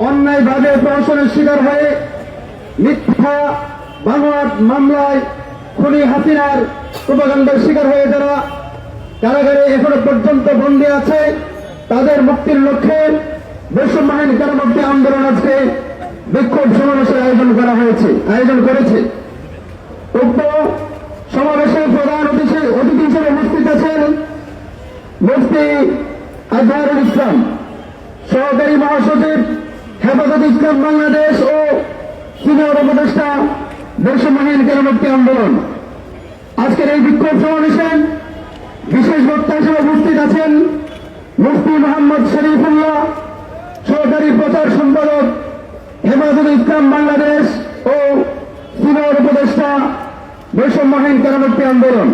অন্যায়ভাবে প্রহসনের শিকার হয়ে মিথ্যা বানোয়াট মামলায় খুনি হাসিনার প্রোপাগান্ডার শিকার হয়ে যারা কারাগারে এখনো পর্যন্ত বন্দী আছে, তাদের মুক্তির লক্ষ্যে বৈষম্যহীন কারামুক্তি আন্দোলন আজকে বিক্ষোভ সমাবেশের আয়োজন করেছে। উক্ত সমাবেশের প্রধান অতিথি হিসেবে উপস্থিত আছেন মুফতি আজহারুল ইসলাম, সহকারী মহাসচিব হেফাজত ইসলাম বাংলাদেশ ও সিনিয়র উপদেষ্টা বৈষম্যহীন কারামুক্তি আন্দোলন। আজকের এই বিক্ষোভ সমাবেশে বিশেষ বক্তা হিসেবে উপস্থিত আছেন মুফতি মোহাম্মদ শরীফুল্লাহ, সহকারী প্রচার সম্পাদক হেফাজত ইসলাম বাংলাদেশ ও সিনিয়র উপদেষ্টা বৈষম্যহীন কারামুক্তি আন্দোলন।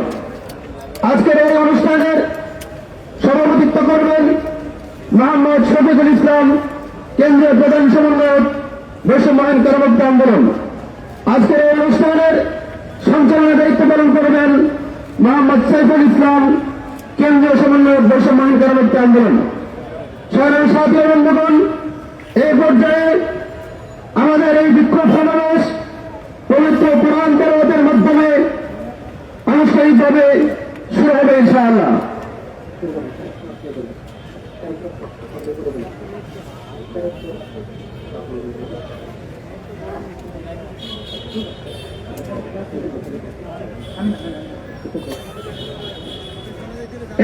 আজকের এই অনুষ্ঠানের সভাপতিত্ব করবেন মোহাম্মদ শফিকুল ইসলাম, কেন্দ্রীয় প্রধান সমন্বয়ক বৈষম্যহীন কারামুক্তি আন্দোলন। আজকের এই অনুষ্ঠানের সঞ্চালনের দায়িত্ব পালন করবেন মোহাম্মদ সাইফুল ইসলাম, কেন্দ্রীয় সমন্বয়ক বৈষম্যহীন কারামুক্তি আন্দোলন। শহরের সাথী বন্ধুগণ, এই পর্যায়ে আমাদের এই বিক্ষোভ সমাবেশ পবিত্র কোরআন তেলাওয়াতের মাধ্যমে আনুষ্ঠানিকভাবে শুরু হবে ইনশাআল্লাহ।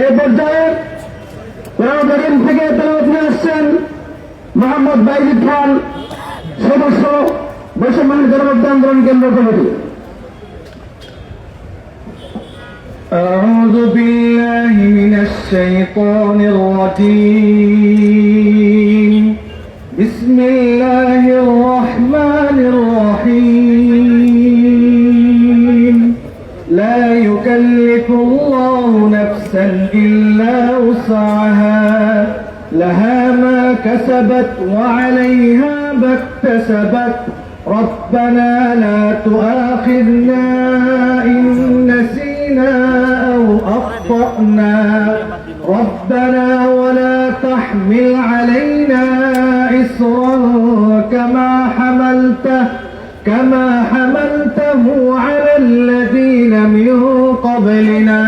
এই পর্যায়ে কোরআন কারীম থেকে তেলাওয়াত নিয়ে আসছেন মোহাম্মদ বাইজিদ খান, সদস্য বৈষম্যহীন কারামুক্তি আন্দোলন কেন্দ্র কমিটি। أعوذ بالله من الشيطان الرجيم. بسم الله الرحمن الرحيم. لا يكلف الله نفسا إلا وسعها لها ما كسبت وعليها ما اكتسبت ربنا لا تؤاخذنا إن نسينا أو أخطأنا ربنا ولا تحمل علينا إصرا كما حملته على الذين من قبلنا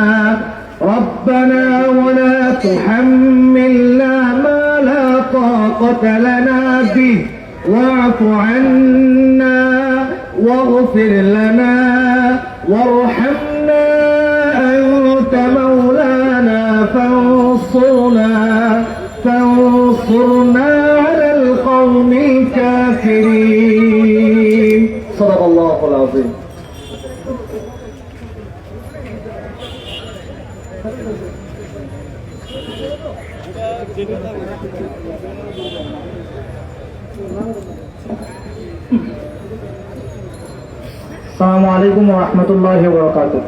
ربنا ولا تحملنا ما لا طاقة لنا به واعف عنا واغفر لنا وارحمنا أنت مولانا فانصرنا على القوم الكافرين. صدق الله العظيم. السلام عليكم ورحمة الله وبركاته.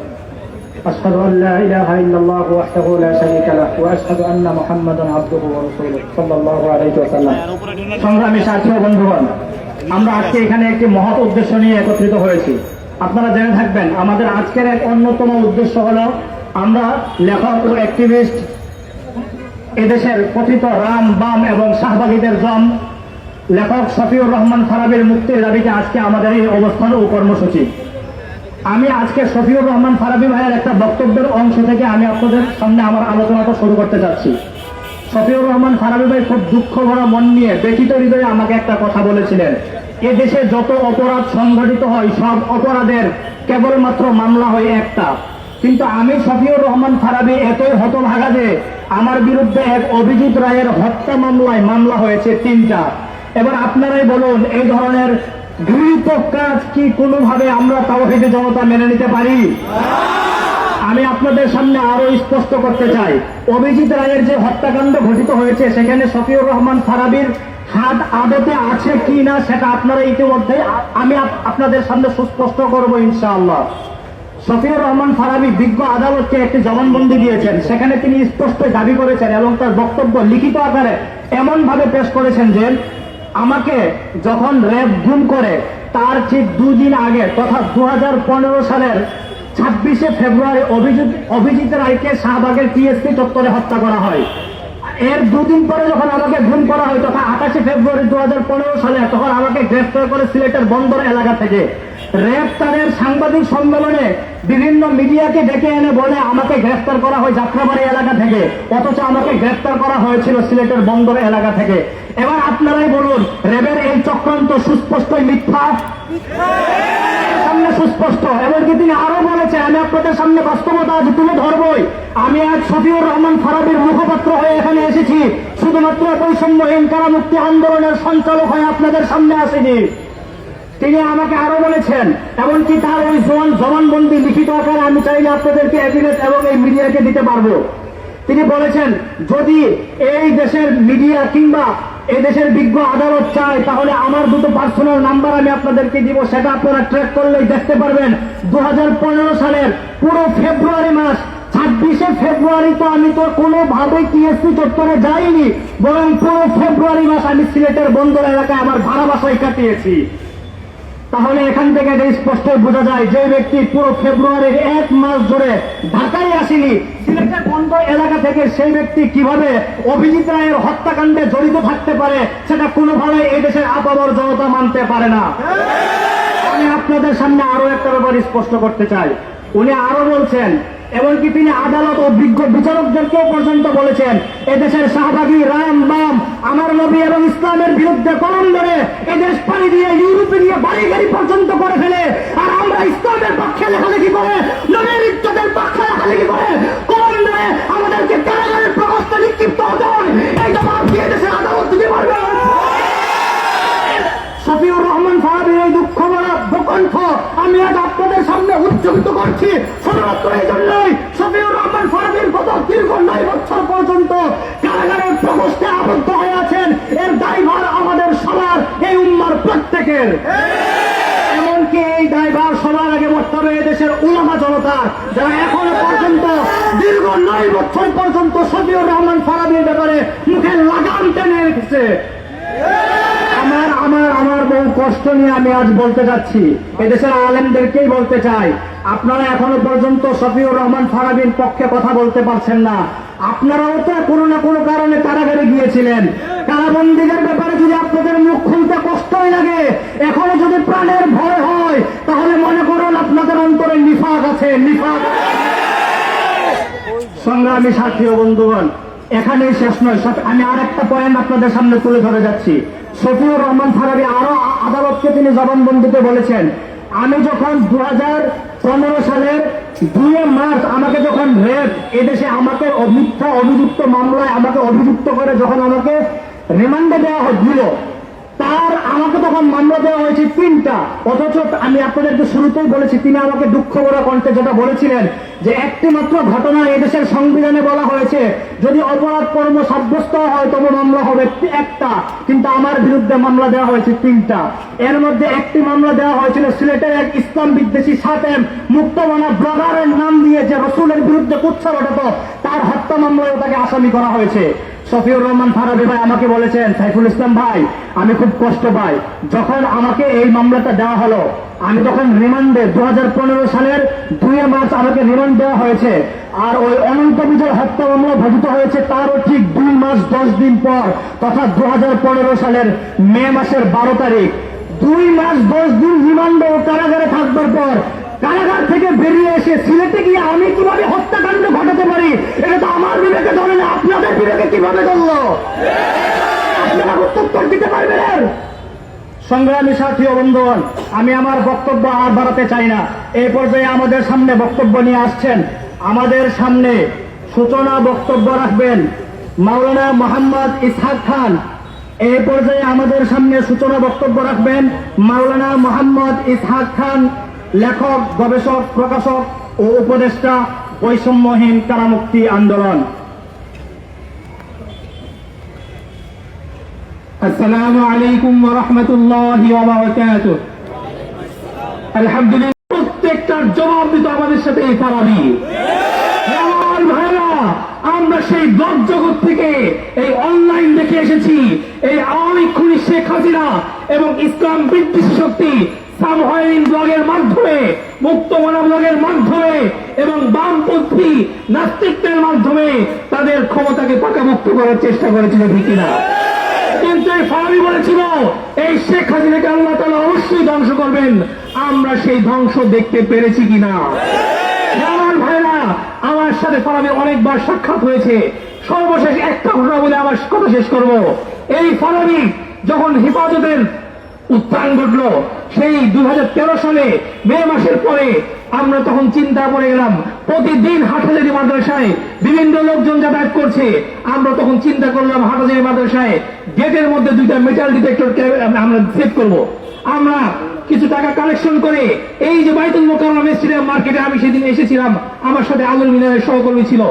أشهد أن لا إله إلا الله وحده لا شريك له وأشهد أن محمدا عبده ورسوله صلى الله عليه وسلم. সংগ্রামী সাথী ও বন্ধুগণ, আমরা আজকে এখানে একটি মহৎ উদ্দেশ্য নিয়ে একত্রিত হয়েছি। আপনারা জেনে থাকবেন, আমাদের আজকের এক অন্যতম উদ্দেশ্য হলো আমরা লেখক ও অ্যাক্টিভিস্ট, এদেশের কথিত রাম বাম এবং শাহবাগীদের জম লেখক শফিউর রহমান ফারাবীর মুক্তির দাবিতে আজকে আমাদের এই অবস্থান ও কর্মসূচি। আমি আজকে শফিউর রহমান ফারাবী ভাইয়ের একটা বক্তব্যের অংশ থেকে আমি আপনাদের সামনে আমার আলোচনাটা শুরু করতে যাচ্ছি। শফিউর রহমান ফারাবী ভাই খুব দুঃখ ভরা মন নিয়ে ব্যথিত হৃদয়ে আমাকে একটা কথা বলেছিলেন, এ দেশে যত অপরাধ সংঘটিত হয় সব অপরাধের কেবলমাত্র মামলা হয় একটা, কিন্তু আমি শফিউর রহমান ফারাবী এতই হতভাগা যে আমার বিরুদ্ধে এক অভিজিৎ রায়ের হত্যা মামলা হয়েছে 3টা। এবার আপনারাই বলুন, এই ধরনের গৃহীত কাজ কি কোনোভাবে আমরা তাওহীদি জনতা মেনে নিতে পারি? আমি আপনাদের সামনে আরো স্পষ্ট করতে চাই, অভিজিৎ রায়ের যে হত্যাকাণ্ড ঘটিত হয়েছে সেখানে শফিউর রহমান ফারাবীর হাত আদতে আছে কি না সেটা আপনারা ইতিমধ্যে আমি আপনাদের সামনে সুস্পষ্ট করব ইনশাআল্লাহ। শফিউর রহমান ফারাবী বিজ্ঞ আদালতকে একটি জবানবন্দি দিয়েছেন, সেখানে তিনি স্পষ্ট দাবি করেছেন এবং তার বক্তব্য লিখিত আকারে এমন ভাবে পেশ করেছেন যে আমাকে যখন র্যাব গুম করে তার ঠিক 2 দিন আগে তথা 2015 সালের 26শে ফেব্রুয়ারি অভিজিৎ রায়কে শাহবাগের টিএসপি চত্বরে হত্যা করা হয়। এর দুদিন পরে যখন আমাকে গুম করা হয় তখন 28 ফেব্রুয়ারি 2015 সালে তখন আমাকে গ্রেফতার করে সিলেটের বন্দর এলাকা থেকে। র্যাব তাদের সাংবাদিক সম্মেলনে বিভিন্ন মিডিয়াকে ডেকে এনে বলে আমাকে গ্রেফতার করা হয় যাত্রাবাড়ি এলাকা থেকে, অথচ আমাকে গ্রেফতার করা হয়েছিল সিলেটের বন্দর এলাকা থেকে। এবার আপনারাই বলুন, র্যাবের এই চক্রান্ত সুস্পষ্টই মিথ্যা, সামনে সুস্পষ্ট। এমনকি তিনি আরো বলেছে, আমি আপনাদের সামনে বাস্তবতা আজ তুলে ধরবই। আমি আজ শফিউর রহমান ফারাবীর মুখপাত্র হয়ে এখানে এসেছি, শুধুমাত্র বৈষম্যহীন কারামুক্তি আন্দোলনের সঞ্চালক হয়ে আপনাদের সামনে আসেনি। তিনি আমাকে আরো বলেছেন, এমনকি তার ওই জবানবন্দি লিখিত আকারে আমি চাইলে আপনাদেরকে এভিডেন্স এবং এই মিডিয়াকে দিতে পারবো। তিনি বলেছেন, যদি এই দেশের মিডিয়া কিংবা এই দেশের বিজ্ঞ আদালত চায় তাহলে আমার দুটো পার্সোনাল নাম্বার আমি আপনাদেরকে দিব, সেটা আপনারা ট্র্যাক করলেই দেখতে পারবেন। 2015 সালের পুরো ফেব্রুয়ারি মাস, 26 ফেব্রুয়ারি তো আমি তো কোনোভাবেই টিএসসি চত্বরে যাইনি, বরং পুরো ফেব্রুয়ারি মাস আমি সিলেটের বন্দর এলাকায় আমার ভাড়া বাসায় কাটিয়েছি। তাহলে এখান থেকে এটা স্পষ্ট বোঝা যায় যে ব্যক্তি পুরো ফেব্রুয়ারির 1 মাস ধরে ঢাকায় আসেনি, সিলেটের বন্দর এলাকা থেকে, সেই ব্যক্তি কিভাবে অভিজিৎ রায়ের হত্যাকাণ্ডে জড়িত থাকতে পারে সেটা কোনোভাবে এই দেশের আপামর জনতা মানতে পারে না। আমি আপনাদের সামনে আরো একটা ব্যাপার স্পষ্ট করতে চাই। উনি আরো বলছেন, এমনকি তিনি আদালত ও বিজ্ঞ বিচারকদেরকেও পর্যন্ত বলেছেন, এদেশের শাহবাগী রাম বাম আমার নবী এবং ইসলামের বিরুদ্ধে কলম ধরে এদেশ পানি দিয়ে ইউরোপে নিয়ে বাড়ি গাড়ি পর্যন্ত করে ফেলে, আর আমরা ইসলামের পক্ষে লেখালেখি করে, নবীর ইজ্জতের পক্ষে লেখালেখি করে কলম ধরে আমাদেরকে কারাগারের প্রকোষ্ঠে নিক্ষিপ্ত হতে হয়। এই জবাব দিয়ে দেশের আদালত দিতে পারবে। শফিউর রহমান ফারাবীর এই দুঃখ ভরা বকণ্ঠ আমি আজ আপনাদের সামনে উজ্জীবিত করছি শুধুমাত্র এই জন্যই, শফিউর রহমান ফারাবীর গত দীর্ঘ 9 বছর পর্যন্ত কারাগারের প্রকোষ্ঠে আবদ্ধ হয়ে আছেন। এর দায়ভার আমাদের সবার, এই উম্মার প্রত্যেকের। এমনকি এই দায়ভার সবার আগে বর্তমানে হবে এদেশের উলামা জনতা, যারা এখনো পর্যন্ত দীর্ঘ 9 বছর পর্যন্ত শফিউর রহমান ফারাবীর ব্যাপারে মুখে লাগাম টেনে রেখেছে। আমার বহু কষ্ট নিয়ে আমি আজ বলতে যাচ্ছি, এদেশের আলেমদেরকেই বলতে চাই, আপনারা এখনো পর্যন্ত শফিউর রহমান ফারাবীর পক্ষে কথা বলতে পারছেন না। আপনারাও তো কোনো না কোনো কারণে কারাগারে গিয়েছিলেন। কারাবন্দীদের ব্যাপারে যদি আপনাদের মুখ খুলতে কষ্টই লাগে, এখনো যদি প্রাণের ভয় হয়, তাহলে মনে করুন আপনাদের অন্তরে নিফাক আছে, নিফাক। সংগ্রামী সাথী ও বন্ধুগণ, এখানেই শেষ নয়, আমি আর একটা পয়েন্ট আপনাদের সামনে তুলে ধরে যাচ্ছি। শফিউর রহমান ফারাবী আরো আদালতকে তিনি জবানবন্দিতে বলেছেন, আমি যখন 2015 সালের 2 মার্চ আমাকে যখন র্যাব এদেশে আমাকে মিথ্যা অভিযুক্ত মামলায় আমাকে অভিযুক্ত করে যখন আমাকে রিমান্ডে দেওয়া হচ্ছিল, তার আমাকে তখন মামলা দেওয়া হয়েছে 3টা। অথচ আমি আপনাদেরকে শুরুতেই বলেছি, তিনি আমাকে দুঃখ ভরা কণ্ঠে যেটা বলেছিলেন যে একটি মাত্র ঘটনা এদেশের সংবিধানে বলা হয়েছে, যদি অপরাধ কর্ম সাব্যস্ত হয় তবে মামলা হবে একটা, কিন্তু আমার বিরুদ্ধে মামলা দেওয়া হয়েছে 3টা। এর মধ্যে একটি মামলা দেওয়া হয়েছিল সিলেটের এক ইসলাম বিদ্বেষী সাতেম মুক্তবানা ব্লগারের নাম দিয়ে যে রসুলের বিরুদ্ধে কুৎসা ঘটাতো, তার হত্যা মামলায় তাকে আসামি করা হয়েছে। শফিউর রহমান ফারাবী ভাই আমাকে বলেছেন, সাইফুল ইসলাম ভাই আমি খুব কষ্ট পাই, যখন আমাকে এই মামলাটা দেওয়া হলো, আমি তখন রিমান্ডে 2015 সালের 2 মার্চ আমাকে রিমান্ড দেওয়া হয়েছে, আর ওই অনন্ত বিজয় হত্যা মামলা ঘটিত হয়েছে তারও ঠিক 2 মাস 10 দিন পর, তথা 2015 সালের মে মাসের 12 তারিখ। 2 মাস 10 দিন রিমান্ডে ও কারাগারে থাকবার পর কারাগার থেকে বেরিয়ে এসে সিলেটে গিয়ে আমি কিভাবে হত্যাকাণ্ড ঘটাতে পারি, এটা তো আমার বিবেকে ধরে না, আপনাদের বিবেকে কিভাবে ধরলো? আপনারা উত্তর দিতে পারবেন? সংগ্রামী সাথী ও বন্ধুগণ, আমি আমার বক্তব্য আর বাড়াতে চাই না। এই পর্যায়ে আমাদের সামনে বক্তব্য নিয়ে আসছেন, আমাদের সামনে সূচনা বক্তব্য রাখবেন মাওলানা মোহাম্মদ ইসহাক খান। এই পর্যায়ে আমাদের সামনে সূচনা বক্তব্য রাখবেন মাওলানা মোহাম্মদ ইসহাক খান, লেখক, গবেষক, প্রকাশক ও উপদেষ্টা, বৈষম্যহীন কারামুক্তি আন্দোলন। আসসালামু আলাইকুম ওয়া রাহমাতুল্লাহি ওয়া বারাকাতুহু। আলহামদুলিল্লাহ, প্রত্যেকটার জবাব দিত আমাদের সাথে এই ফারাবী। আমার ভাইরা, আমরা সেই ব্লগ জগৎ থেকে এই অনলাইন দেখে এসেছি, এই আওয়ামী খুনি শেখ হাসিনা এবং ইসলাম বিদ্বেষী শক্তি সামহাইন ব্লগের মাধ্যমে মুক্ত মনোবলের মাধ্যমে এবং বামপন্থী নাস্তিকদের মাধ্যমে তাদের ক্ষমতাকে পাকামুক্ত করার চেষ্টা করেছিল, ঠিক কিনা? কিন্তু এই ফারাবি বলেছিল এই শেখ হাসিনাকে আল্লাহ তাআলা অবশ্যই ধ্বংস করবেন। আমরা সেই ধ্বংস দেখতে পেরেছি কিনা? আমার ভাইরা, আমার সাথে ফারাবির অনেকবার সাক্ষাৎ হয়েছে। সর্বশেষ একটা ঘটনা বলে আমার কথা শেষ করব। এই ফারাবি যখন হেফাজতের উত্থান ঘটলো সেই 2013 সালে মে মাসের পরে, আমরা তখন চিন্তা পড়ে গেলাম। প্রতিদিন হাটহাজারী মাদ্রাসায় বিভিন্ন লোকজন যাতায়াত করছে। আমরা তখন চিন্তা করলাম হাটহাজারী মাদ্রাসায় গেটের মধ্যে 2টা মেটাল ডিটেক্টর আমরা সেট করব। আমরা কিছু টাকা কালেকশন করে এই যে বাইতুল মোকাররম স্টেডিয়াম মার্কেটে আমি সেদিন এসেছিলাম, আমার সাথে আলুর মিনারের সহকর্মী ছিল।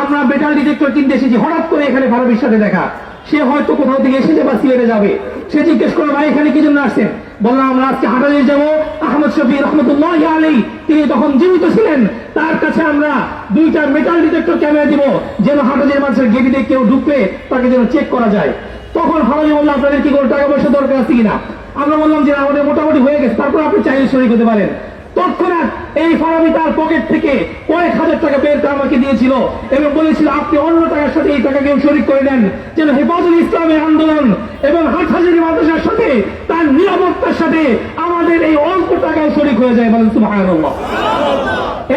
আমরা মেটাল ডিটেক্টর কিনতে এসেছি, হঠাৎ করে এখানে ফারাবির সাথে দেখা। সে হয়তো কোথাও থেকে এসেছে বা সিলেটে যাবে। সে জিজ্ঞেস করলো, ভাই এখানে কি জন্য আসছেন? বললাম আমরা আজকে হাটহাজারী যাবো। আহমদ শফি রহমতুল্লাহি আলাইহি তিনি তখন জীবিত ছিলেন, তার কাছে আমরা 2টা মেটাল ডিটেক্টর ক্যামেরা দিব, যেন হাটহাজারী মানুষের গেটে কেউ ঢুকলে তাকে যেন চেক করা যায়। তখন ফারাবি বললো, আপনাদের কি কোনো টাকা পয়সা দরকার আছে কিনা? আমরা বললাম যে আমাদের মোটামুটি হয়ে গেছে, তারপর আপনি চাইলে শরীক হতে পারেন। তৎক্ষণাৎ এই ফারাবি তার পকেট থেকে কয়েক হাজার টাকা বের করে আমাকে দিয়েছিল এবং বলেছিল আপনি অন্য টাকার সাথে এই টাকাকেও শরীক করে নেন, যেন হেফাজত ইসলামের আন্দোলন এবং হাটহাজারী মাদ্রাসার সাথে তার নিরাপত্তার সাথে আমাদের এই অল্প টাকাও শরীক হয়ে যায়। বলেন সুবহানাল্লাহ।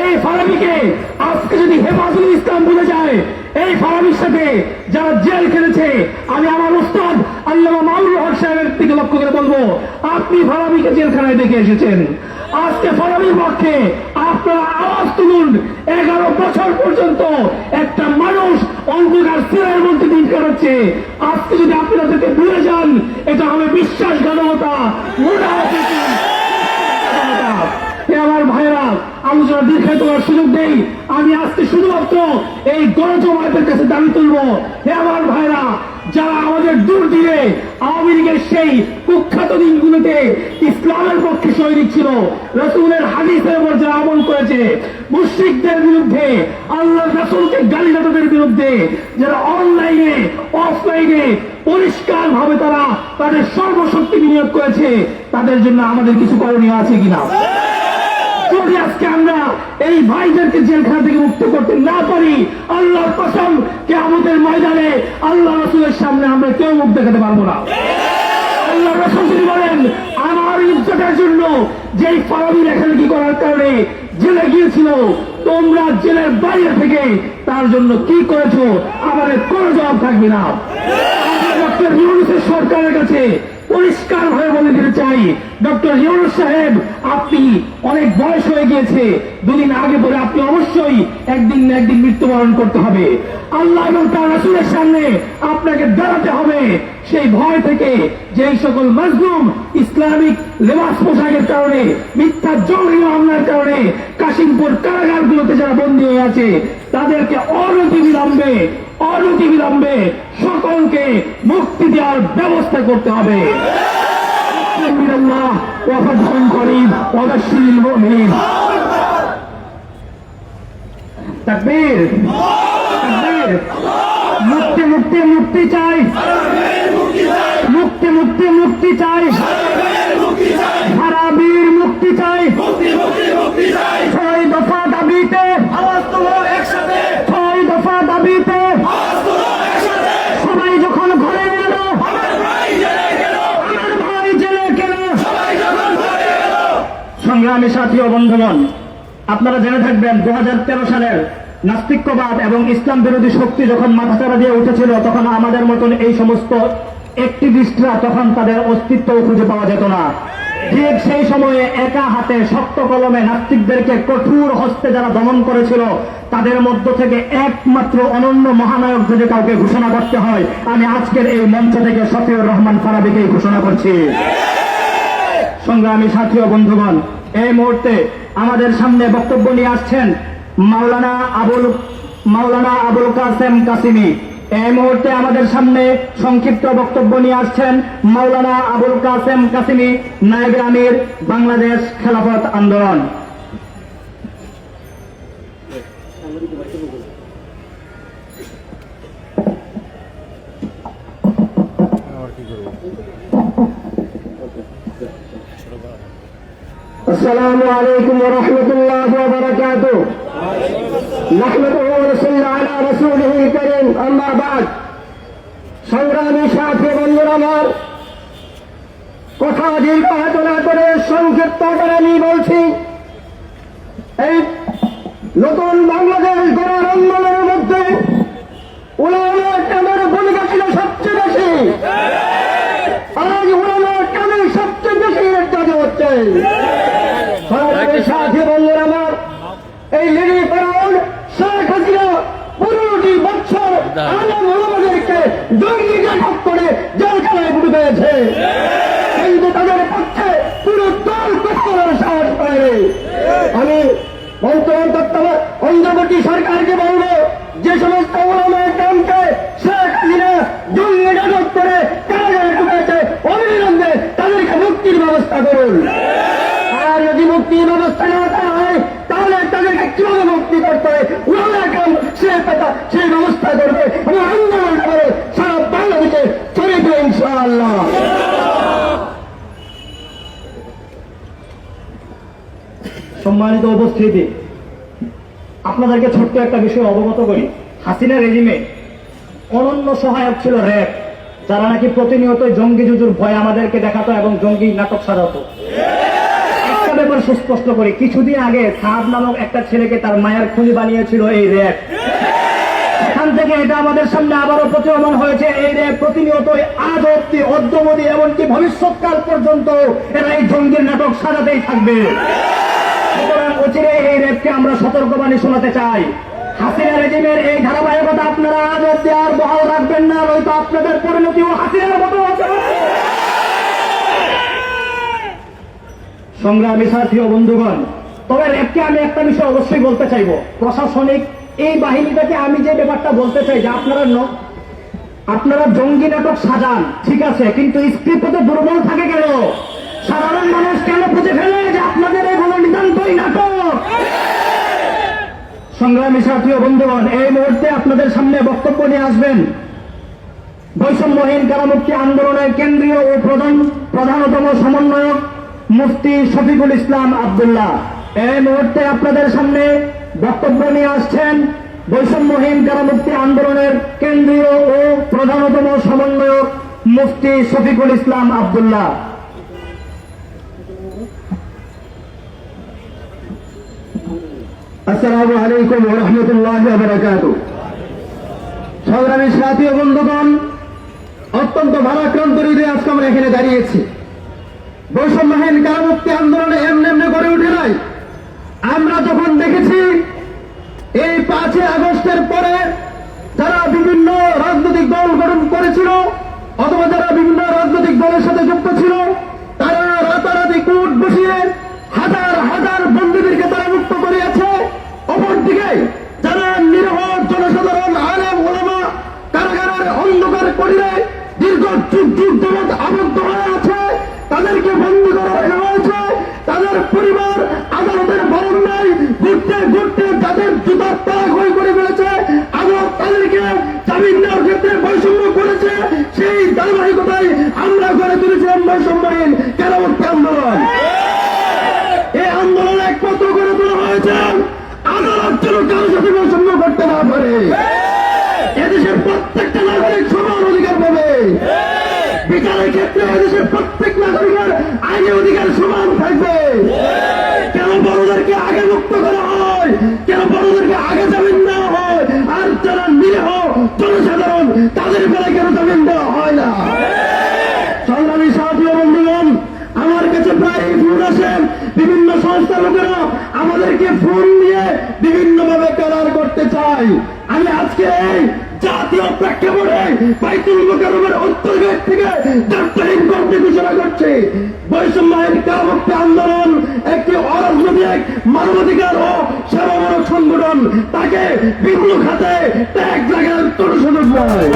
এই ফারাবিকে আজকে যদি হেফাজত ইসলাম ভুলে যায়, এই ফারাবির সাথে যারা জেল খেলেছে, আমি আমার উস্তাদ আল্লামা মামুনুল হক সাহেবের দিকে লক্ষ্য করে বলবো, আপনি ফারাবিকে জেলখানায় দেখে এসেছেন। আজকে ফারাবির পক্ষে আপনারা আওয়াজ তুলুন। 11 বছর পর্যন্ত একটা মানুষ অন্ধকার সিরায়ের মধ্যে দিন কাটাচ্ছে। আজকে যদি আপনাদেরকে ভুলে যান, এটা হবে বিশ্বাসঘাতকতা, মুনাফিকি। আমার ভাইরা, আলোচনা দীর্ঘায়িত করার সুযোগ নেই। আমি আজকে শুধুমাত্র এই গণজমায়েতের কাছে দাবি তুলব, হে আমার ভাইরা, যারা আমাদের দূর দিয়ে আওয়ামী লীগের সেই কুখ্যাত দিনগুলোতে ইসলামের পক্ষে সৈনিক ছিল, রাসূলের হাদিসের উপর যারা আমল করেছে, মুশরিকদের বিরুদ্ধে, আল্লাহর রাসূলকে গালিগালাজের বিরুদ্ধে যারা অনলাইনে অফলাইনে পরিষ্কার ভাবে তারা তাদের সর্বশক্তি বিনিয়োগ করেছে, তাদের জন্য আমাদের কিছু করণীয় আছে কিনা? যদি আজকে আমরা এই ভাইদেরকে জেলখানা থেকে মুক্ত করতে না পারি, আল্লাহর কসম কিয়ামতের ময়দানে আল্লাহ রাসূলের সামনে আমরা কেউ মুখ দেখাতে পারবো না। আল্লাহ রাসূল যদি বলেন আমার ইজ্জতের জন্য যেই ফারাবি লেখালেখি করার কারণে জেলে গিয়েছিল, তোমরা জেলের বাইরে থেকে তার জন্য কি করেছো আমাদের কোনো জবাব থাকবে না। ডক্টর ইউনূসের সরকারের কাছে পরিষ্কার হয়ে বলে দিতে চাই, ডক্টর ইউনূস সাহেব, আপনি অনেক বয়স হয়ে গিয়েছে, 2 দিন আগে পরে আপনি অবশ্যই একদিন না একদিন মৃত্যুবরণ করতে হবে। আল্লাহ এবং তার রাসূলের সামনে আপনাকে দাঁড়াতে হবে। সেই ভয় থেকে যেই সকল মাজলুম ইসলামিক লেবাস পোশাকের কারণে, মিথ্যা জঙ্গি মামলার কারণে কাশিমপুর কারাগারগুলোতে যারা বন্দী হয়ে আছে, তাদেরকে অনতিবিলম্বে সকলকে মুক্তি দেওয়ার ব্যবস্থা করতে হবে। তাকবীর, তাকবীর। মুক্তি মুক্তি মুক্তি চাই, মুক্তি মুক্তি মুক্তি চাই, ফারাবীর মুক্তি চাই। 6 দফা দাবিতে আওয়াজ তোলো একসাথে, 6 দফা দাবিতে সবাই যখন ঘরে গেল, আমার ভাই জেলে গেল। সংগ্রামী সাথী ও বন্ধুগণ, আপনারা জেনে থাকবেন 2013 সালের নাস্তিক্যবাদ এবং ইসলাম বিরোধী শক্তি যখন মাথাচাড়া দিয়ে উঠেছিল, তখন আমাদের মতন এই সমস্ত অ্যাক্টিভিস্টরা তখন তাদের অস্তিত্ব খুঁজে পাওয়া যেত না। ঠিক সেই সময়ে একা হাতে শক্ত কলমে নাস্তিকদেরকে কঠোর হস্তে যারা দমন করেছিল, তাদের মধ্য থেকে একমাত্র অনন্য মহানায়ক যদি কাউকে ঘোষণা করতে হয়, আমি আজকের এই মঞ্চ থেকে শফিউর রহমান ফারাবিকে ঘোষণা করছি। সংগ্রামী সাথী ও বন্ধুগণ, এই মুহূর্তে আমাদের সামনে বক্তব্য নিয়ে আসছেন মাওলানা আবুল কাসেম কাসিমি। এই মুহূর্তে আমাদের সামনে সংক্ষিপ্ত বক্তব্য নিয়ে আসছেন মাওলানা আবুল কাসেম কাসিমি, নায়েবে আমির, বাংলাদেশ খেলাফত আন্দোলন। আসসালামু আলাইকুম ওয়া রাহমাতুল্লাহি ওয়া বারাকাতুহু নাহমাদুহু ওয়া নুসাল্লি আলা রাসূলিহিল কারীম আম্মা বা'দ সংগ্রামী সাথী বন্ধুরা আমার কথা দীর্ঘায়িত না করে সংক্ষিপ্ত করে আমি বলছি এই নতুন বাংলাদেশ গড়ার আন্দোলনের মধ্যে উলামা কেরামের ভূমিকা ছিল সবচেয়ে বেশি আজ উলামা কেরাম সবচেয়ে বেশি নির্যাতিত হচ্ছে সংগ্রামী সাথী বন্ধুরা আমার এই লেডি ফেরাউন শেখ হাসিনা 15টি বছর আলেম ওলামাদেরকে জঙ্গি নাটক করে জেলখানায় পুরে পেয়েছে কিন্তু তাদের পক্ষে পুরো দল করার সাহস পায়নি আমি বর্তমান অন্তর্বর্তী সরকারকে বলবো যে সমস্ত ওলামায়ে কেরামকে শেখ হাসিনা জঙ্গি নাটক করে কারাগারে ঢুকেছে অবিলম্বে তাদেরকে মুক্তির ব্যবস্থা করুন আর যদি মুক্তির ব্যবস্থা না করা হয় তাহলে তাদেরকে কিভাবে মুক্তি করতে হবে ওলামায়ে কেরাম সেই ব্যবস্থা করবে এবং আন্দোলন করে সারা বাংলাদেশে ছড়িয়ে দেবে ইনশাআল্লাহ। সম্মানিত উপস্থিতি, আপনাদেরকে ছোট্ট একটা বিষয় অবগত করি। হাসিনা রেজিমে অনন্য সহায়ক ছিল র্যাব, যারা নাকি প্রতিনিয়ত জঙ্গি জুজুর ভয় আমাদেরকে দেখাতো এবং জঙ্গি নাটক সাজাতো। একটা ব্যাপার সুস্পষ্ট করি, কিছুদিন আগে সাদ নামক একটা ছেলেকে তার মায়ের খুনি বানিয়েছিল এই র্যাব। এখান থেকে এটা আমাদের সামনে আবারও প্রতীয়মান হয়েছে এই র্যাব প্রতিনিয়ত আজ অব্দি অদ্যবধি এমনকি ভবিষ্যৎকাল পর্যন্ত এরা এই জঙ্গির নাটক সাজাতেই থাকবে। সুতরাং অচিরে এই র্যাবকে আমরা সতর্কবাণী শোনাতে চাই। হাসিনা রেজিমের এই ধারাবাহিকতা আপনারা আজ অব্দি আর বহাল রাখবেন না, নয়তো আপনাদের পরিণতিও হাসিনার মতো আছে। সংগ্রামী সাথী ও বন্ধুগণ, তবে র্যাবকে আমি একটা বিষয় অবশ্যই বলতে চাইব, প্রশাসনিক এই বাহিনীটাকে আমি যে ব্যাপারটা বলতে চাই যে আপনারা জঙ্গি নাটক সাজান ঠিক আছে, কিন্তু স্ক্রিপ্ট তো দুর্বল থাকে কেন? সাধারণ মানুষ কেন বুঝে ফেলে যে আপনাদের এগুলো নিতান্তই নাটক? সংগ্রামী সাথী ও বন্ধুগণ, এই মুহূর্তে আপনাদের সামনে বক্তব্য নিয়ে আসবেন বৈষম্যহীন কারামুক্তি আন্দোলনের কেন্দ্রীয় ও প্রধানতম সমন্বয়ক মুফতি শফিকুল ইসলাম আব্দুল্লাহ। এই মুহূর্তে আপনাদের সামনে বক্তব্য নিয়ে আসছেন বৈষম্যহীন কারামুক্তি আন্দোলনের কেন্দ্রীয় ও প্রধানতম সমন্বয়ক মুফতি শফিকুল ইসলাম আব্দুল্লাহ। আসসালামু আলাইকুম ওয়া রাহমাতুল্লাহি ওয়া বারাকাতুহু সংগ্রামী সাথী ও বন্ধুগণ, অত্যন্ত ভারাক্রান্ত হৃদয়ে আজকে আমরা এখানে দাঁড়িয়েছি। বৈষম্যহীন কারামুক্তি আন্দোলনে এমনি গড়ে উঠে নাই। আমরা যখন দেখেছি এই 5 আগস্টের পরে যারা বিভিন্ন রাজনৈতিক দল গঠন করেছিল অথবা যারা বিভিন্ন রাজনৈতিক দলের সাথে যুক্ত ছিল, তারা রাতারাতি কোর্ট বসিয়ে হাজার হাজার বন্দীদেরকে তারা মুক্ত করিয়েছে। অপরদিকে যারা নিরীহ জনসাধারণ আলেম ওলামা কারাগারের অন্ধকার করিয়ে দীর্ঘ যুগ যুগ যাবৎ আবদ্ধ হয়ে আছে, তাদেরকে বন্দী করা হয়েছে। তাদের পরিবার আদালতের বরণ্যায় ঘুরতে ঘুরতে যাদের জুতার তাক হয়ে করে ফেলেছে, আদালত তাদেরকে জামিন দেওয়ার ক্ষেত্রে বৈষম্য করেছে। সেই ধারাবাহিকতায় আমরা গড়ে তুলেছিলাম বৈষম্যহীন কারামুক্তি আন্দোলন। এই আন্দোলন একমাত্র গড়ে তোলা হয়েছে আদালত যেন কারোর সাথে বৈষম্য করতে না পারে, এদেশের প্রত্যেকটা নাগরিক সমান অধিকার পাবে। বিচারের ক্ষেত্রে এদেশের প্রত্যেক নাগরিকের আইনি অধিকার সমান থাকবে। কেন বড়দেরকে আগে মুক্ত করা হয়, কেন বড়দেরকে আগে জামিন দেওয়া হয়, আর যারা নিরীহ জনসাধারণ তাদের বেলায় কেন জামিন দেওয়া হয় না? সংগ্রামী সাথী ও বন্ধুগণ, আমার কাছে প্রায় ফোন আসেন বিভিন্ন সংস্থার লোকেরা আমাদেরকে ফোন দিয়ে বিভিন্ন ভাবে কারার করতে চাই। আমি আজকে এই জাতীয় প্রেক্ষাপটে বাইতুল মুকাররমের উত্তর গেট থেকে দায়িত্বহীন কর্মী ঘোষণা করছে। বৈষম্যহীন কারামুক্তি আন্দোলন একটি অরাজনৈতিক মানবাধিকার ও সেবামূলক সংগঠন, তাকে বিভিন্ন খাতে ট্যাগ লাগানোর কোনো সুযোগ নয়।